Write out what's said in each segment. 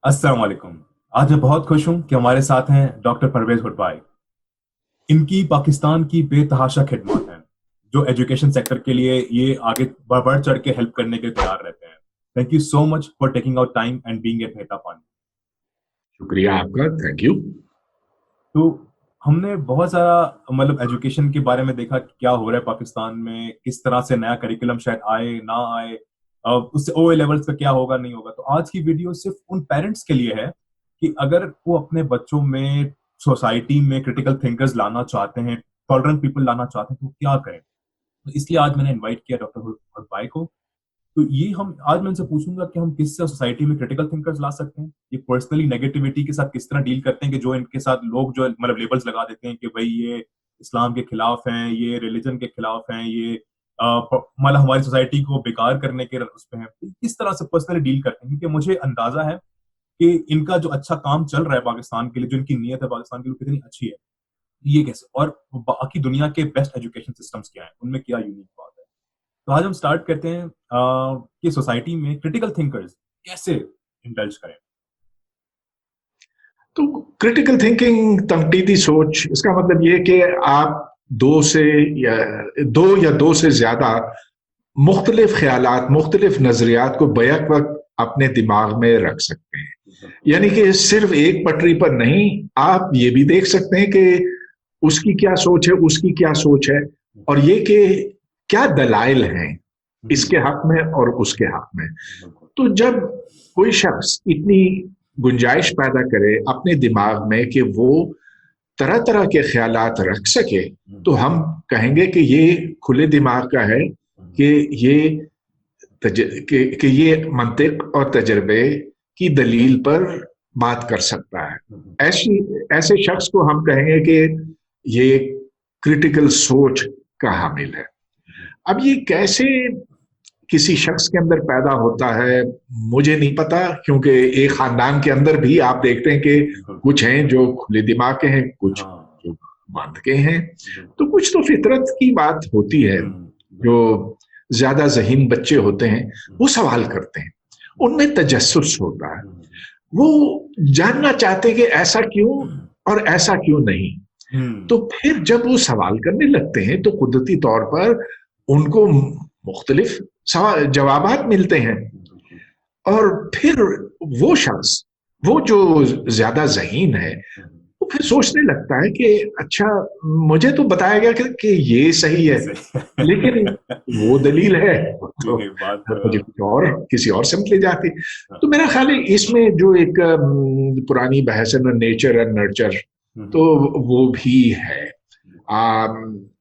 अस्सलाम वालेकुम। आज मैं बहुत खुश हूं कि हमारे साथ हैं डॉक्टर परवेज हुडबाई। इनकी पाकिस्तान की बेतहाशा खिदमत हैं, जो एजुकेशन सेक्टर के लिए ये आगे बढ़ बढ़ चढ़ के हेल्प करने के लिए तैयार रहते हैं। Thank you so much for taking out time and being at Mehta पानी। शुक्रिया आपका, थैंक यू। तो हमने बहुत सारा एजुकेशन के बारे में देखा कि क्या हो रहा है पाकिस्तान में, किस तरह से नया करिकुलम शायद आए ना आए, उससे ओ ए लेवल्स का क्या होगा नहीं होगा। तो आज की वीडियो सिर्फ उन पेरेंट्स के लिए है कि अगर वो अपने बच्चों में सोसाइटी में क्रिटिकल थिंकर्स लाना चाहते हैं, टॉलरेंट पीपल लाना चाहते हैं, तो वो क्या करें। तो इसलिए आज मैंने इनवाइट किया डॉक्टर भाई को। तो ये हम आज मैं इनसे पूछूंगा कि हम किस सोसाइटी में क्रिटिकल थिंकर्स ला सकते हैं, ये पर्सनली नेगेटिविटी के साथ किस तरह डील करते हैं कि जो इनके साथ लोग जो लेबल्स लगा देते हैं कि भाई ये इस्लाम के खिलाफ हैं, ये रिलीजन के खिलाफ हैं, ये हमारी सोसाइटी को बेकार करने के उस पे हैं। तो किस तरह से पर्सनली डील करते हैं, क्योंकि मुझे अंदाजा है कि इनका जो अच्छा काम चल रहा है पाकिस्तान के लिए, जो इनकी नीयत है पाकिस्तान के लिए कितनी अच्छी है। ये कैसे, और बाकी दुनिया के बेस्ट एजुकेशन सिस्टम्स क्या है, उनमें क्या यूनिक बात है। तो आज हम स्टार्ट करते हैं कि सोसाइटी में क्रिटिकल थिंकर्स कैसे इंडल्ज करें। तो क्रिटिकल थिंकिंग, तनकीदी सोच, इसका मतलब ये कि आप दो से या दो से ज्यादा मुख्तलिफ ख्यालात, मुख्तलिफ नजरियात को बैक वक्त अपने दिमाग में रख सकते हैं। यानी कि सिर्फ एक पटरी पर नहीं, आप ये भी देख सकते हैं कि उसकी क्या सोच है, उसकी क्या सोच है, और ये कि क्या दलाइल हैं इसके हक में और उसके हक में। तो जब कोई शख्स इतनी गुंजाइश पैदा करे अपने दिमाग में कि वो तरह तरह के ख्यालात रख सके, तो हम कहेंगे कि ये खुले दिमाग का है, कि ये कि ये मंतिक और तजर्बे की दलील पर बात कर सकता है। ऐसी ऐसे शख्स को हम कहेंगे कि ये क्रिटिकल सोच का हामिल है। अब ये कैसे किसी शख्स के अंदर पैदा होता है, मुझे नहीं पता, क्योंकि एक खानदान के अंदर भी आप देखते हैं कि कुछ हैं जो खुले दिमाग के हैं, कुछ हाँ, जो बांध के हैं। तो कुछ तो फितरत की बात होती है। जो ज्यादा जहीन बच्चे होते हैं वो सवाल करते हैं, उनमें तजस्सुस होता है, वो जानना चाहते हैं कि ऐसा क्यों और ऐसा क्यों नहीं। तो फिर जब वो सवाल करने लगते हैं तो कुदरती तौर पर उनको मुख्तलिफ सवाल जवाबात मिलते हैं। और फिर वो शख्स, वो जो ज्यादा जहीन है, वो फिर सोचने लगता है कि अच्छा, मुझे तो बताया गया कि ये सही ये है, लेकिन सही। वो दलील है तो ये बात मुझे कुछ और, किसी और से ले जाती। तो मेरा ख्याल है इसमें जो एक पुरानी बहस है ना, नेचर एंड नर्चर, तो वो भी है।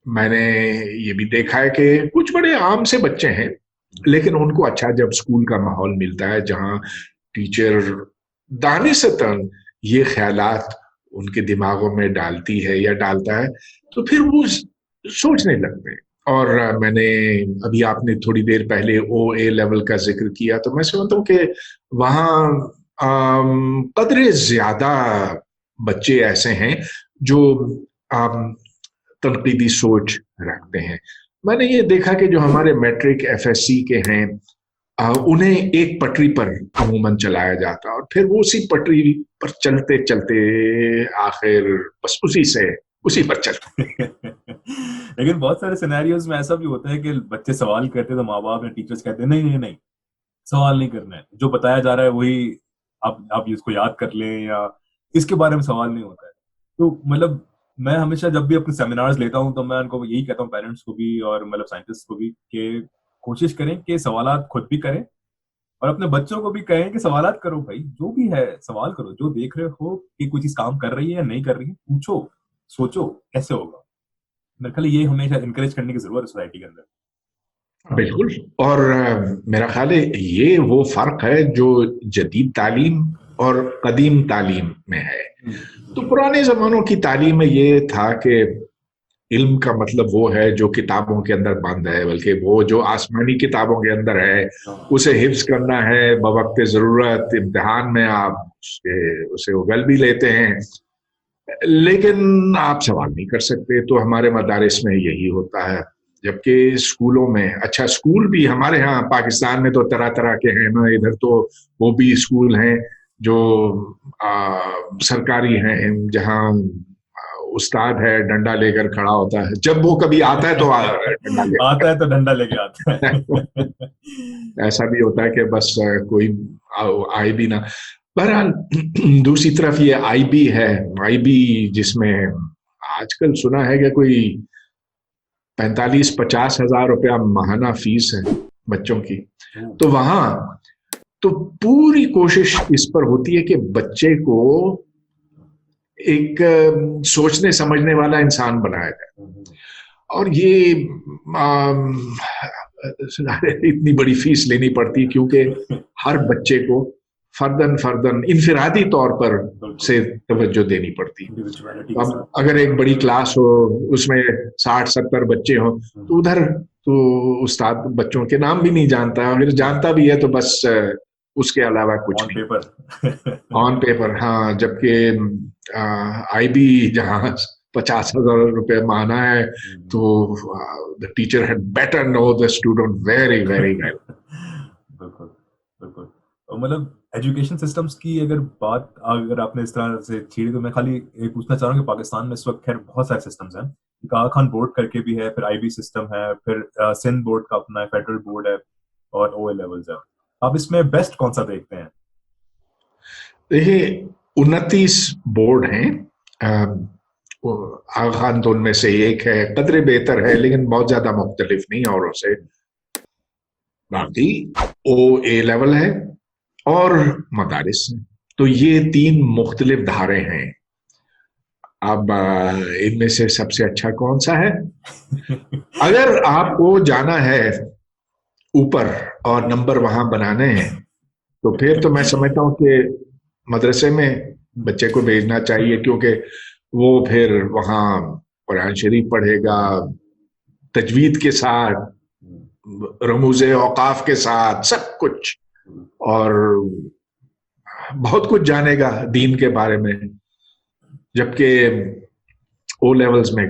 मैंने ये भी देखा है कि कुछ बड़े आम से बच्चे हैं, लेकिन उनको अच्छा जब स्कूल का माहौल मिलता है जहां टीचर दानिशतन ये ख्यालात उनके दिमागों में डालती है या डालता है, तो फिर वो सोचने लगते हैं। और मैंने अभी, आपने थोड़ी देर पहले ओ ए लेवल का जिक्र किया, तो मैं समझता हूँ कि वहाँ कदरे ज्यादा बच्चे ऐसे हैं जो आम, तनकीदी सोच रखते हैं। मैंने ये देखा कि जो हमारे मैट्रिक एफएससी के हैं, उन्हें एक पटरी पर अमूमन चलाया जाता है, और फिर वो उसी पटरी पर चलते चलते आखिर बस उसी पर चलते हैं। लेकिन बहुत सारे सिनेरियोज में ऐसा भी होता है कि बच्चे सवाल करते हैं तो माँ बाप या टीचर्स कहते हैं नहीं नहीं नहीं, सवाल नहीं करना है, जो बताया जा रहा है वही आप इसको याद कर लें, या इसके बारे में सवाल नहीं होता है। तो मैं हमेशा जब भी अपने सेमिनार्स लेता हूँ तो मैं उनको यही कहता हूँ, पेरेंट्स को भी और साइंटिस्ट को भी, कि कोशिश करें कि सवालात खुद भी करें और अपने बच्चों को भी कहें कि सवालात करो भाई, जो भी है सवाल करो, जो देख रहे हो कि कोई चीज काम कर रही है या नहीं कर रही है, पूछो, सोचो कैसे होगा। मेरे ख्याल ये हमेशा इनकरेज करने की जरूरत है सोसाइटी के अंदर। बिल्कुल। और मेरा ख्याल है ये वो फर्क है जो जदीद तालीम और कदीम तालीम में है। तो पुराने जमानों की तालीम में ये था कि इल्म का मतलब वो है जो किताबों के अंदर बंद है, बल्कि वो जो आसमानी किताबों के अंदर है, हाँ। उसे हिफ्ज करना है, बवक्त जरूरत इम्तिहान में आप उसे उगल भी लेते हैं, लेकिन आप सवाल नहीं कर सकते। तो हमारे मदारिस में यही होता है। जबकि स्कूलों में, अच्छा स्कूल भी हमारे यहाँ पाकिस्तान में तो तरह तरह के हैं ना, इधर तो वो भी स्कूल हैं जो सरकारी हैं, जहाँ उस्ताद है डंडा लेकर खड़ा होता है, जब वो कभी आता है तो डंडा आता है तो डंडा लेके आता है। लेकर ऐसा भी होता है कि बस कोई आए भी ना। बहरहाल दूसरी तरफ ये आईबी है, आईबी जिसमें आजकल सुना है कि कोई 45-50 हजार रुपया माहाना फीस है बच्चों की। तो वहां तो पूरी कोशिश इस पर होती है कि बच्चे को एक सोचने समझने वाला इंसान बनाया जाए। और ये इतनी बड़ी फीस लेनी पड़ती क्योंकि हर बच्चे को फर्दन फर्दन इनफिरादी तौर पर से तवज्जो देनी पड़ती। इंडिविजुअलिटी तो के अब साथ। अगर एक बड़ी क्लास हो, उसमें 60-70 बच्चे हो, तो उधर तो उस्ताद बच्चों के नाम भी नहीं जानता, अगर जानता भी है तो बस उसके अलावा कुछ ऑन नहीं। पेपर। ऑन पेपर, हाँ। जबकि आईबी जहाँ 50,000 रुपये माना है, तो the teacher had better know the student very very well. बिल्कुल, बिल्कुल। और मतलब एजुकेशन सिस्टम्स की अगर बात अगर आपने इस तरह से छेड़ी, तो मैं खाली ये पूछना चाह रहा हूँ कि पाकिस्तान में इस वक्त खैर बहुत सारे सिस्टम्स हैं। आगा खान बोर्ड करके भी है, फिर आईबी सिस्टम है, फिर सिंध बोर्ड का अपना है, फेडरल बोर्ड है, और ओ लेवल्स है। आप इसमें बेस्ट कौन सा देखते हैं? देखिए, 29 बोर्ड हैं। आगा खान तो उनमें से एक है, कदरे बेहतर है लेकिन बहुत ज्यादा मुख्तलिफ नहीं औरों से। बाकी ओ ए लेवल है और मदारिस है। तो ये 3 मुख्तलिफ धारे हैं। अब इनमें से सबसे अच्छा कौन सा है? अगर आपको जाना है ऊपर और नंबर वहां बनाने हैं, तो फिर तो मैं समझता हूँ कि मदरसे में बच्चे को भेजना चाहिए, क्योंकि वो फिर वहाँ कुरान शरीफ पढ़ेगा, तजवीद के साथ, रमूज औकाफ के साथ, सब कुछ, और बहुत कुछ जानेगा दीन के बारे में। जबकि ओ लेवल्स में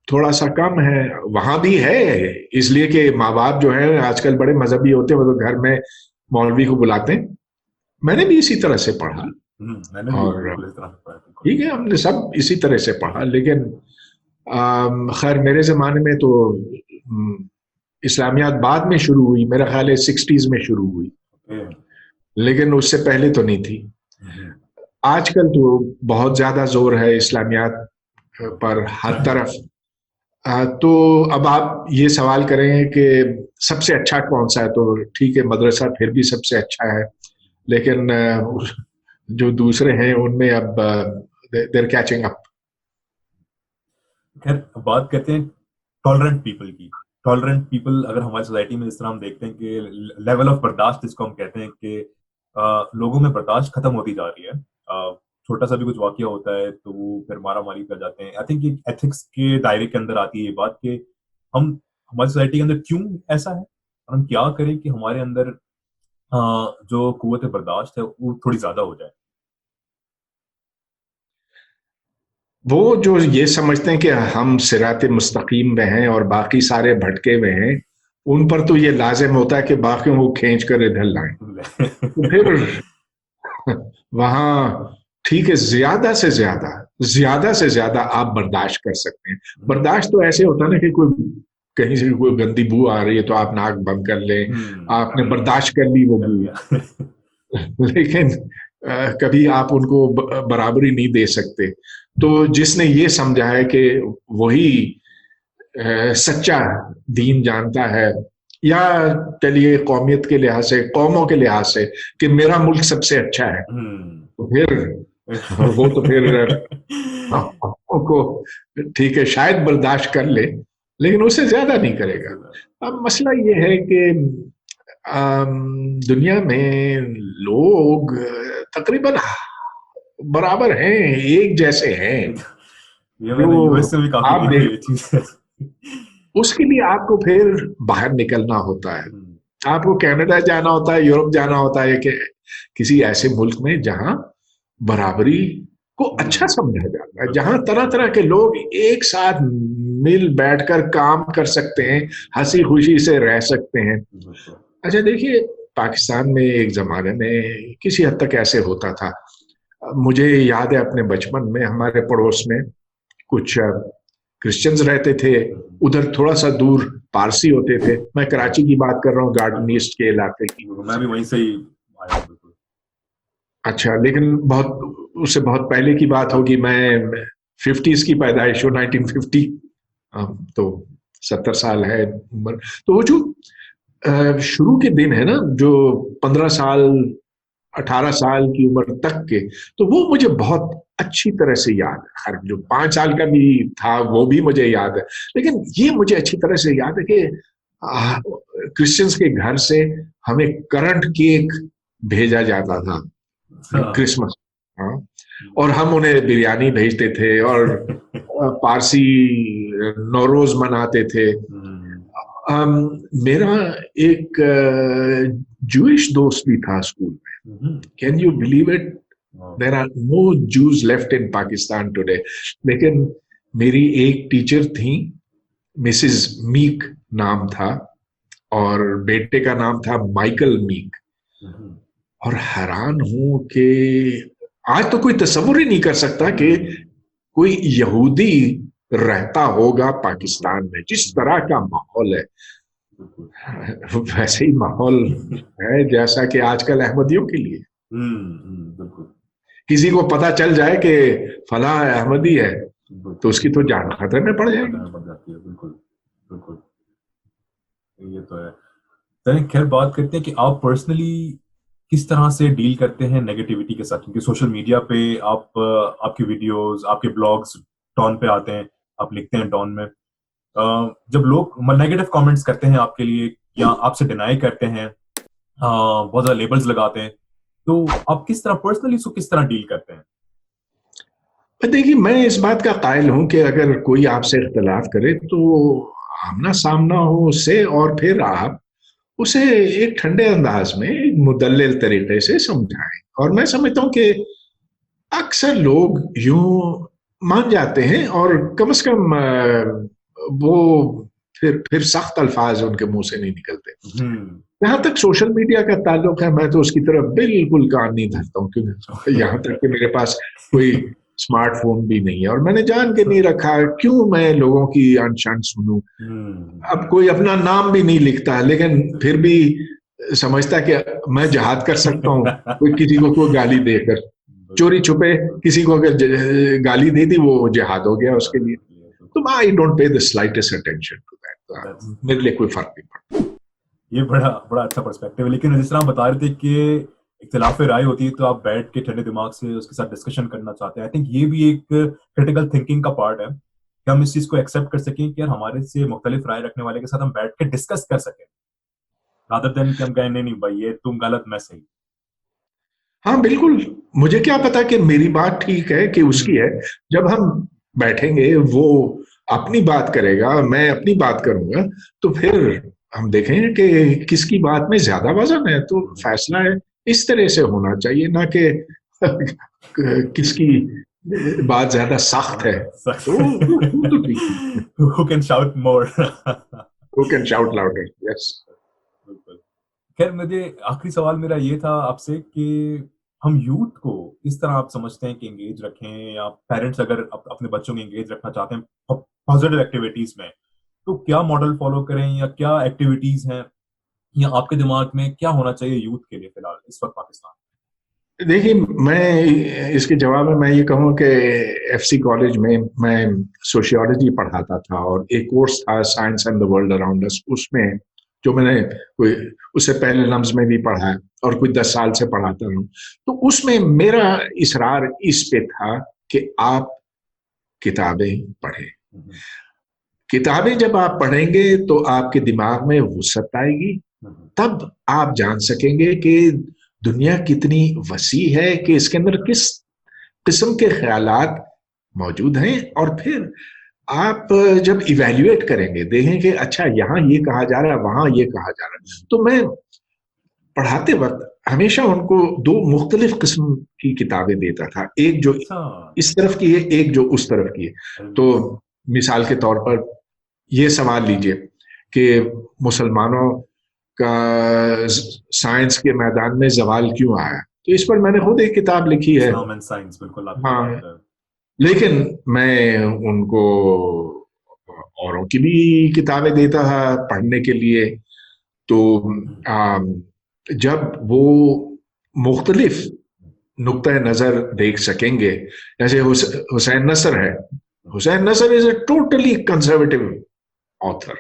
थोड़ा सा कम है। वहां भी है, इसलिए कि माँ बाप जो है आजकल बड़े मजहबी होते हैं, वो तो घर में मौलवी को बुलाते हैं। मैंने भी इसी तरह से पढ़ा, मैंने भी और बिल्कुल इस तरह से पढ़ा, बिल्कुल। ठीक है, हमने सब इसी तरह से पढ़ा। लेकिन खैर मेरे जमाने में तो इस्लामियात बाद में शुरू हुई, मेरा ख्याल है 60s में शुरू हुई, लेकिन उससे पहले तो नहीं थी। आजकल तो बहुत ज्यादा जोर है इस्लामियात पर हर तरफ। तो अब आप ये सवाल करेंगे कि सबसे अच्छा कौन सा है, तो ठीक है, मदरसा फिर भी सबसे अच्छा है, लेकिन जो दूसरे हैं उनमें अब देर कैचिंग अप। खैर बात करते हैं टॉलरेंट पीपल की। टॉलरेंट पीपल अगर हमारी सोसाइटी में इस तरह हम देखते हैं कि लेवल ऑफ बर्दाश्त जिसको हम कहते हैं कि लोगों में बर्दाश्त खत्म होती जा रही है। छोटा सा भी कुछ वाकया होता है तो वो फिर मारा मारी कर जाते हैं। आई थिंक ये एथिक्स के दायरे के अंदर आती है ये बात कि हम हमारी सोसाइटी के अंदर क्यों ऐसा है, और हम क्या करें कि हमारे अंदर जो कुव्वत बर्दाश्त है वो थोड़ी ज्यादा हो जाए। वो जो ये समझते हैं कि हम सिरात मुस्तकीम में हैं और बाकी सारे भटके हुए हैं, उन पर तो ये लाजिम होता है कि बाकियों को खींच कर इधर लाएं। तो फिर वहां ठीक है, ज्यादा से ज्यादा आप बर्दाश्त कर सकते हैं। बर्दाश्त तो ऐसे होता है ना कि कोई कहीं से कोई गंदी बू आ रही है तो आप नाक बंद कर लें, आपने बर्दाश्त कर ली वो कर बू। लिया। लेकिन कभी आप उनको बराबरी नहीं दे सकते। तो जिसने ये समझा है कि वही सच्चा दीन जानता है, या चलिए कौमियत के लिहाज से, कौमों के लिहाज से, कि मेरा मुल्क सबसे अच्छा है, तो फिर वो तो फिर को ठीक है, शायद बर्दाश्त कर ले, लेकिन उससे ज्यादा नहीं करेगा। अब मसला ये है कि दुनिया में लोग तकरीबन बराबर हैं, एक जैसे हैं। ये मैंने यूएस से जो भी काफी आप देखी है देख, ये चीज। उसके लिए आपको फिर बाहर निकलना होता है। आपको कनाडा जाना होता है, यूरोप जाना होता है, कि किसी ऐसे मुल्क में जहां बराबरी को अच्छा समझा जाता है, जहां तरह तरह के लोग एक साथ मिल बैठकर काम कर सकते हैं, हंसी खुशी से रह सकते हैं। अच्छा देखिए, पाकिस्तान में एक जमाने में किसी हद तक ऐसे होता था। मुझे याद है अपने बचपन में हमारे पड़ोस में कुछ क्रिश्चियंस रहते थे, उधर थोड़ा सा दूर पारसी होते थे। मैं कराची की बात कर रहा हूँ, गार्डन ईस्ट के इलाके की। मैं भी वहीं से ही आया हूँ, बिल्कुल। अच्छा, लेकिन बहुत उससे बहुत पहले की बात होगी। मैं 50s की पैदाइश हूँ, 1950। तो 70 साल है उम्र। तो वो जो शुरू के दिन है ना, जो 15 साल 18 साल की उम्र तक के, तो वो मुझे बहुत अच्छी तरह से याद है। खैर, जो 5 साल का भी था वो भी मुझे याद है, लेकिन ये मुझे अच्छी तरह से याद है कि क्रिश्चियंस के घर से हमें करंट केक भेजा जाता था हाँ। क्रिसमस। हाँ, और हम उन्हें बिरयानी भेजते थे, और पारसी नौरोज मनाते थे। हम्म, मेरा एक जूइश दोस्त भी था स्कूल में। Hmm, can you believe it? हाँ, there are no Jews left in Pakistan today. लेकिन मेरी एक टीचर थी, मिसिस मीक नाम था, और बेटे का नाम था माइकल मीक। हम्म, और हैरान हूं कि आज तो कोई तस्वुर ही नहीं कर सकता कि कोई यहूदी रहता होगा बिल्कुल, पाकिस्तान में। जिस तरह का माहौल है, बिल्कुल। वैसे ही माहौल है जैसा कि आजकल अहमदियों के लिए। बिल्कुल, किसी को पता चल जाए कि फला अहमदी है, तो बिल्कुल। उसकी तो जान खतरे में पड़ खतरे जाएगी। में पड़ जाती है, बिल्कुल, बिल्कुल। ये तो है। चलिए, खैर बात करते हैं कि आप पर्सनली किस तरह से डील करते हैं नेगेटिविटी के साथ, क्योंकि सोशल मीडिया पे आप आपके वीडियोस, आपके ब्लॉग्स टॉन पे आते हैं, आप लिखते हैं टॉन में। जब लोग नेगेटिव कमेंट्स करते हैं आपके लिए या आपसे डिनाई करते हैं, बहुत ज्यादा लेबल्स लगाते हैं, तो आप किस तरह पर्सनली इसको किस तरह डील करते हैं? पर देखिए, मैं इस बात का कायल हूं कि अगर कोई आपसे इख्तलाफ करे तो आमना सामना हो उससे, और फिर आप उसे एक ठंडे अंदाज में, एक मुदल्लिल तरीके से समझाएं। और मैं समझता हूं कि अक्सर लोग यूं मान जाते हैं, और कम से कम वो फिर सख्त अल्फाज उनके मुंह से नहीं निकलते। हम्म। जहां तक सोशल मीडिया का ताल्लुक है, मैं तो उसकी तरफ बिल्कुल कान नहीं धरता हूं, क्योंकि यहाँ तक कि मेरे पास कोई स्मार्टफोन भी नहीं है, और मैंने जान के नहीं रखा। क्यों मैं लोगों की अनशन सुनूं? हम्म। अब कोई अपना नाम भी नहीं लिखता, लेकिन फिर भी समझता कि मैं जिहाद कर सकता हूँ कोई किसी को कोई गाली देकर। चोरी बिल्कुल। छुपे किसी को अगर गाली दे दी, वो जिहाद हो गया उसके लिए। तो I don't pay the slightest attention to That's- that. मेरे लिए कोई फर्क नहीं पड़ता। ये बड़ा बड़ा अच्छा पर्सपेक्टिव है, लेकिन जिस तरह आप बता रहे थे कि इख्तिलाफ राय होती है तो आप बैठ के ठंडे दिमाग से उसके साथ डिस्कशन करना चाहते हैं। आई थिंक ये भी एक क्रिटिकल थिंकिंग का पार्ट है कि हम इस चीज को एक्सेप्ट कर सकें कि यार हमारे से मुख्तलिफ राय रखने वाले के साथ हम बैठ के डिस्कस कर सकें, रादर देन कि हम कहें नहीं नहीं भाई ये तुम गलत मैं सही। हाँ, बिल्कुल। मुझे क्या पता कि मेरी बात ठीक है कि उसकी हम्म। है। जब हम बैठेंगे, वो अपनी बात करेगा, मैं अपनी बात करूंगा, तो फिर हम देखेंगे कि किसकी बात में ज्यादा वजन है। तो फैसला है इस तरह से होना चाहिए, ना कि किसकी बात ज्यादा सख्त है। तो वो तो ठीक है। Who can shout more? Who can shout louder? Yes. बिल्कुल। खैर, मुझे आखिरी सवाल मेरा ये था आपसे कि हम यूथ को इस तरह आप समझते हैं कि एंगेज रखें, या पेरेंट्स अगर अपने बच्चों को एंगेज रखना चाहते हैं पॉजिटिव एक्टिविटीज में, तो क्या मॉडल फॉलो करें या क्या एक्टिविटीज हैं, या आपके दिमाग में क्या होना चाहिए यूथ के लिए फिलहाल इस वक्त पाकिस्तान देखिए, मैं इसके जवाब में मैं ये कहूँ कि एफसी कॉलेज में मैं सोशियोलॉजी पढ़ाता था, और एक कोर्स था science and the world around us. उसमें जो मैंने कोई उससे पहले लम्स में भी पढ़ा है, और कुछ 10 साल से पढ़ाता हूँ, तो उसमें मेरा इसरार इस पे था कि आप किताबें पढ़ें। में? किताबें जब आप पढ़ेंगे तो आपके दिमाग में वसअत आएगी। तब आप जान सकेंगे कि दुनिया कितनी वसी है, कि इसके अंदर किस किस्म के ख्यालात मौजूद हैं। और फिर आप जब इवेल्युएट करेंगे, देखेंगे अच्छा यहाँ ये कहा जा रहा है, वहां ये कहा जा रहा है। तो मैं पढ़ाते वक्त हमेशा उनको दो मुख्तलिफ किस्म की किताबें देता था, एक जो अच्छा। इस तरफ की है, एक जो उस तरफ की है। तो मिसाल के तौर पर ये सवाल लीजिए कि मुसलमानों का साइंस के मैदान में जवाल क्यों आया, तो इस पर मैंने खुद एक किताब लिखी है। इस्लाम एंड साइंस, बिल्कुल आपकी हाँ, बात है। लेकिन मैं उनको औरों की भी किताबें देता था पढ़ने के लिए। तो आम, जब वो मुख्तलिफ नुक्ता नजर देख सकेंगे, जैसे हुसैन नसर है, Hossein Nasr is a totally conservative author,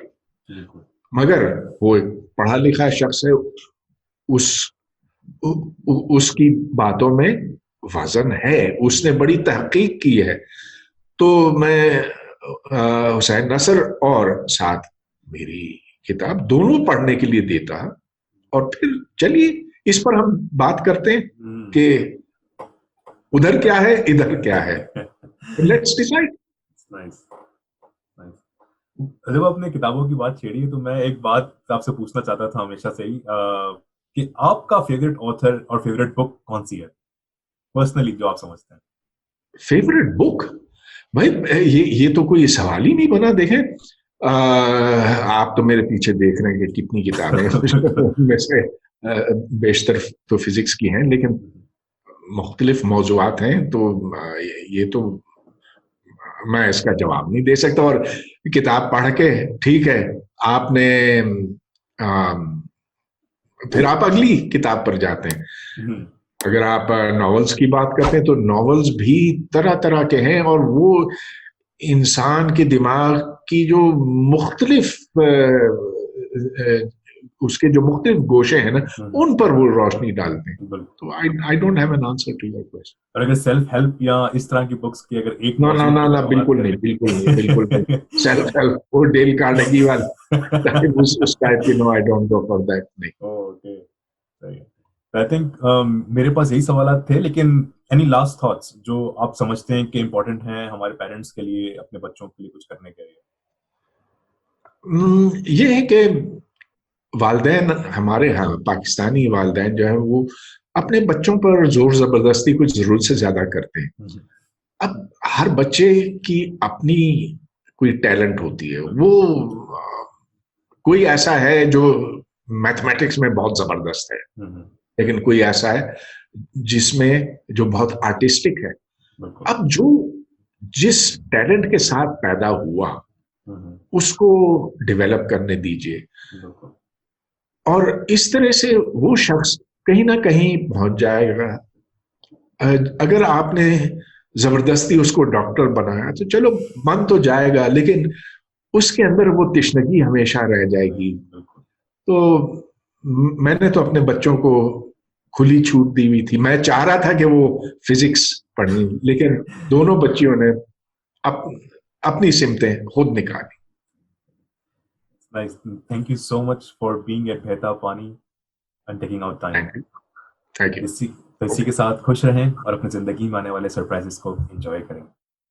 बिल्कुल। मगर वो एक पढ़ा लिखा शख्स है। उस उसकी बातों में वजन है, उसने बड़ी तहकीक की है। तो मैं हुसैन नसर और साथ मेरी किताब दोनों पढ़ने के लिए देता, और फिर चलिए इस पर हम बात करते हैं हम्म। कि उधर क्या है इधर क्या है, लेट्स डिसाइड। Nice, nice. जब आपने किताबों की बात छेड़ी है तो मैं एक बात आपसे पूछना चाहता था हमेशा से ही, कि आपका फेवरेट ऑथर और फेवरेट बुक कौन सी है पर्सनली, जो आप समझते हैं? फेवरेट बुक, भाई ये तो कोई सवाल ही नहीं बना। देखें, आप तो मेरे पीछे देख रहे हैं कि कितनी किताबें हैं। उनमें से बेशतर तो फिजिक्स की हैं, लेकिन मुख्तलिफ मौजूआत हैं। तो ये तो मैं इसका जवाब नहीं दे सकता। और किताब पढ़ के ठीक है, आपने फिर आप अगली किताब पर जाते हैं। हम्म। अगर आप नॉवेल्स की बात करते हैं तो नॉवेल्स भी तरह तरह के हैं, और वो इंसान के दिमाग की जो मुख्तलिफ उसके जो मुख्तलिफ गोशे हैं ना, हम्म। उन पर वो रोशनी डालते हैं। बिल्कुल। तो I don't have an answer to your question. और अगर सेल्फ हेल्प या इस तरह की बुक्स की अगर एक ना ना मौजूद ना की ना, अगर बात बिल्कुल नहीं, करें। बिल्कुल नहीं, बिल्कुल नहीं। सेल्फ हेल्प, वो डेल कार्नेगी वाला उस टाइप की, no, I don't go for that, नहीं। ओके, सही है। आई थिंक मेरे पास यही सवाल थे, लेकिन एनी लास्ट थॉट्स जो आप समझते हैं कि इम्पोर्टेंट हैं हमारे पेरेंट्स के लिए, अपने बच्चों के लिए कुछ करने के लिए? ये है कि वालदेन हमारे यहाँ पाकिस्तानी वालदेन जो है वो अपने बच्चों पर जोर जबरदस्ती कुछ जरूरत से ज्यादा करते हैं। हम्म। अब हर बच्चे की अपनी कोई टैलेंट होती है। वो बिल्कुल। कोई ऐसा है जो मैथमेटिक्स में बहुत जबरदस्त है, हम्म। लेकिन कोई ऐसा है जिसमें जो बहुत आर्टिस्टिक है। बिल्कुल। अब जो जिस टैलेंट के साथ पैदा हुआ हम्म। उसको डेवलप करने दीजिए, बिल्कुल। और इस तरह से वो शख्स कहीं ना कहीं पहुंच जाएगा। अगर आपने जबरदस्ती उसको डॉक्टर बनाया तो चलो मन तो जाएगा, लेकिन उसके अंदर वो तिश्नगी हमेशा रह जाएगी। बिल्कुल। तो मैंने तो अपने बच्चों को खुली छूट दी हुई थी। मैं चाह रहा था कि वो फिजिक्स पढ़ी, लेकिन दोनों बच्चियों ने अप, अपनी सिमतें खुद निकाली। Nice, thank you so much for being at बहता पानी and taking out time. Thank you, thank you. इसी के साथ खुश रहें और अपनी जिंदगी में आने वाले सरप्राइजेस को एंजॉय करें।